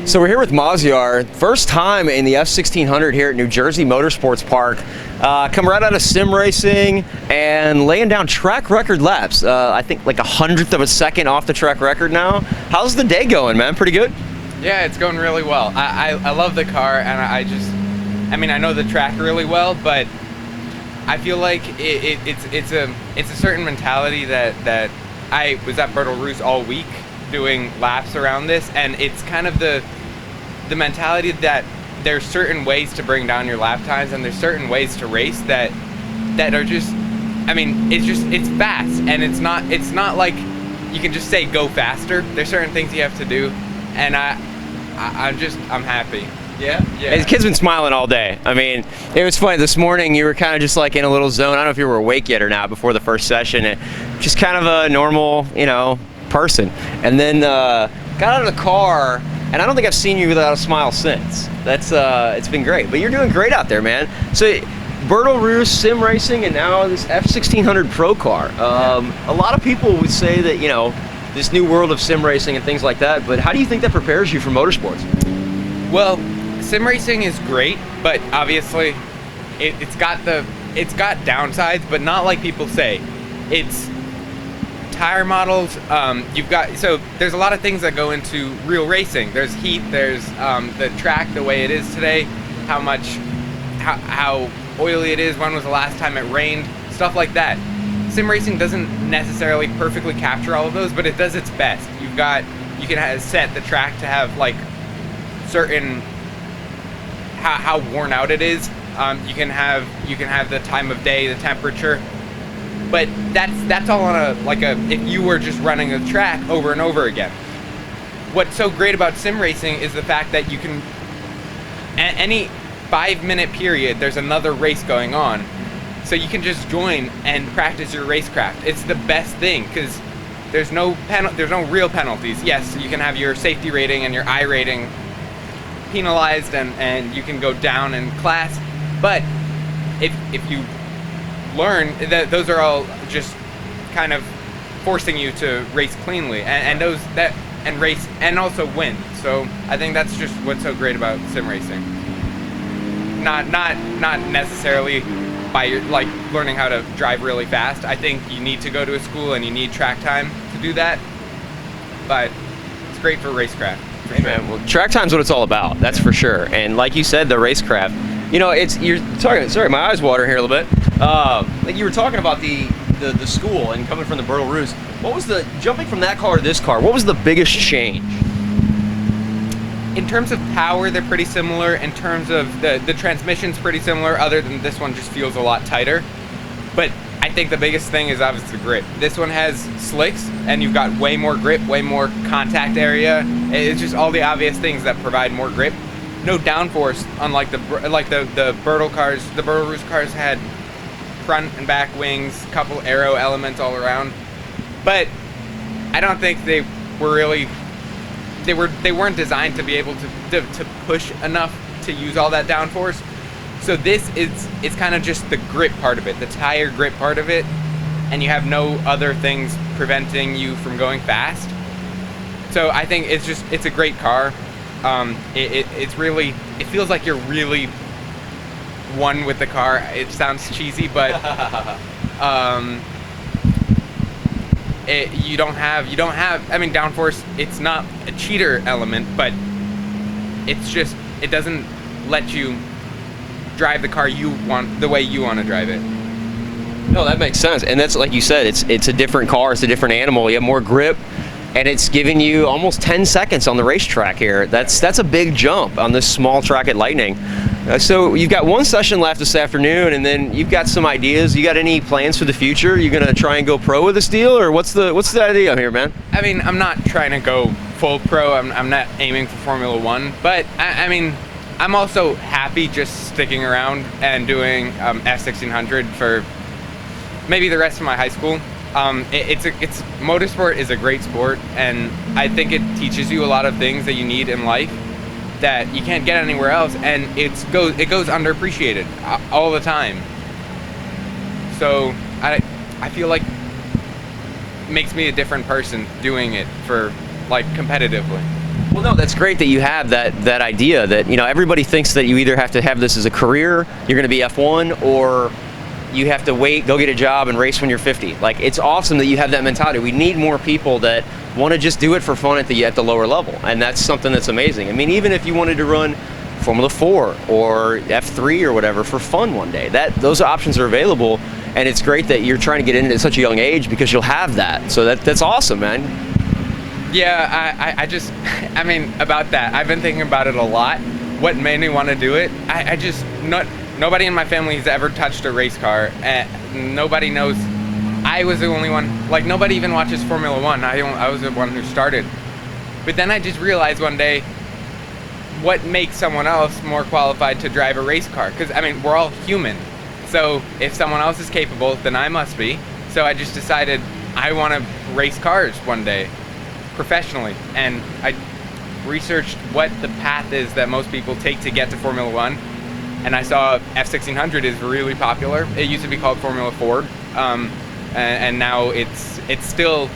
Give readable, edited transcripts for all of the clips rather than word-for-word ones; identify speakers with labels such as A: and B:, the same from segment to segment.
A: So we're here with Mazyar, first time in the F1600 here at New Jersey Motorsports Park. Come right out of sim racing and laying down track record laps. I think like 100th of a second off the track record now. How's the day going, man? Pretty good?
B: Yeah, it's going really well. I love the car, and I know the track really well, but I feel like it's a certain mentality that I was at Bertle Roos all week doing laps around this, and it's kind of the mentality that there's certain ways to bring down your lap times, and there's certain ways to race that are just, it's fast, and it's not like you can just say go faster. There's certain things you have to do, and I'm happy.
A: Yeah. The kid's been smiling all day. I mean, it was funny. This morning, you were kind of just like in a little zone. I don't know if you were awake yet or not before the first session. Just kind of a normal, person. And then got out of the car, and I don't think I've seen you without a smile since. That's it's been great. But you're doing great out there, man. So Bertle Roos, sim racing, and now this F1600 Pro car. A lot of people would say that, this new world of sim racing and things like that, but how do you think that prepares you for motorsports?
B: Well, sim racing is great, but obviously it's got downsides, but not like people say. It's tire models. So there's a lot of things that go into real racing. There's heat. There's the track the way it is today, how oily it is. When was the last time it rained? Stuff like that. Sim racing doesn't necessarily perfectly capture all of those, but it does its best. You can set the track to have like certain how worn out it is. You can have the time of day, the temperature, but that's all on if you were just running a track over and over again. What's so great about sim racing is the fact that you can, any 5-minute period, there's another race going on, so you can just join and practice your racecraft. It's the best thing because there's no real penalties. Yes, you can have your safety rating and your I rating penalized, and you can go down in class, but if you learn that those are all just kind of forcing you to race cleanly and race and also win. So I think that's just what's so great about sim racing. Not necessarily by learning how to drive really fast. I think you need to go to a school and you need track time to do that, but it's great for racecraft.
A: Hey man, well, track time's what it's all about. That's for sure. And like you said, the racecraft. You're talking. Sorry, my eyes water here a little bit. Like you were talking about the school and coming from the Bertle Roos. What was jumping from that car to this car? What was the biggest change?
B: In terms of power, they're pretty similar. In terms of the transmission's pretty similar. Other than this one just feels a lot tighter. But I think the biggest thing is obviously the grip. This one has slicks, and you've got way more grip, way more contact area. It's just all the obvious things that provide more grip. No downforce, unlike the Bertle cars. The Bertle Roos cars had front and back wings, couple aero elements all around. But I don't think they weren't designed to be able to push enough to use all that downforce. So it's kind of just the grip part of it, the tire grip part of it, and you have no other things preventing you from going fast. So I think it's a great car. It feels like you're really one with the car. It sounds cheesy, but you don't have downforce. It's not a cheater element, but it doesn't let you drive the car you want the way you want to drive it.
A: No, that makes sense. And that's like you said, it's a different car, it's a different animal. You have more grip, and it's giving you almost 10 seconds on the racetrack here. That's a big jump on this small track at Lightning. So you've got one session left this afternoon, and then you've got some ideas. You got any plans for the future? You gonna try and go pro with this deal, or what's the idea here, man?
B: I mean, I'm not trying to go full pro. I'm not aiming for Formula One, but I'm also happy just sticking around and doing F1600 for maybe the rest of my high school. Motorsport is a great sport, and I think it teaches you a lot of things that you need in life that you can't get anywhere else, and it goes underappreciated all the time. So I feel like it makes me a different person doing it for competitively.
A: Well, no, that's great that you have that idea that, you know, everybody thinks that you either have to have this as a career, you're going to be F1, or you have to wait, go get a job and race when you're 50. Like, it's awesome that you have that mentality. We need more people that want to just do it for fun at the lower level, and that's something that's amazing. I mean, even if you wanted to run Formula 4 or F3 or whatever for fun one day, those options are available, and it's great that you're trying to get into it at such a young age because you'll have that. So that's awesome, man.
B: Yeah, I mean, about that, I've been thinking about it a lot. What made me want to do it? Nobody in my family has ever touched a race car. Nobody knows. I was the only one. Like, nobody even watches Formula 1. I was the one who started. But then I just realized one day, what makes someone else more qualified to drive a race car? Because, I mean, we're all human. So if someone else is capable, then I must be. So I just decided I want to race cars one day, professionally. And I researched what the path is that most people take to get to Formula 1. And I saw F1600 is really popular. It used to be called Formula Ford. And now it's still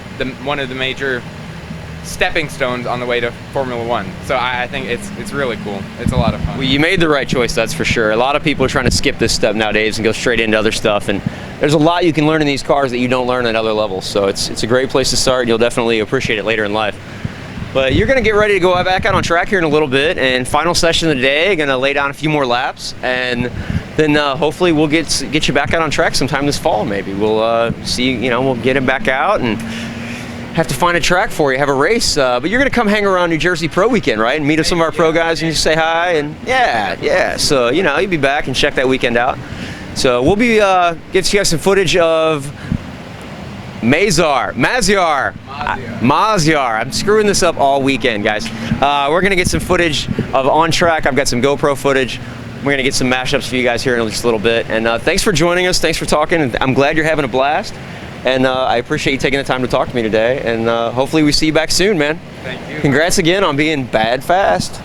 B: one of the major stepping stones on the way to Formula 1. So I think it's really cool. It's a lot of fun.
A: Well, you made the right choice, that's for sure. A lot of people are trying to skip this step nowadays and go straight into other stuff, and there's a lot you can learn in these cars that you don't learn at other levels. So it's a great place to start, and you'll definitely appreciate it later in life. But you're going to get ready to go back out on track here in a little bit, and final session of the day, going to lay down a few more laps, and then hopefully we'll get you back out on track sometime this fall. Maybe we'll see. You know, we'll get him back out and have to find a track for you, have a race. But you're going to come hang around New Jersey Pro Weekend, right? And meet some of our pro guys and just say hi. And yeah. So, you know, you'll be back and check that weekend out. So we'll be get you guys some footage of Mazyar. I'm screwing this up all weekend, guys. We're going to get some footage of on track. I've got some GoPro footage. We're going to get some mashups for you guys here in just a little bit. And thanks for joining us. Thanks for talking. And I'm glad you're having a blast. And I appreciate you taking the time to talk to me today. And hopefully we see you back soon, man.
B: Thank you.
A: Congrats again on being bad fast.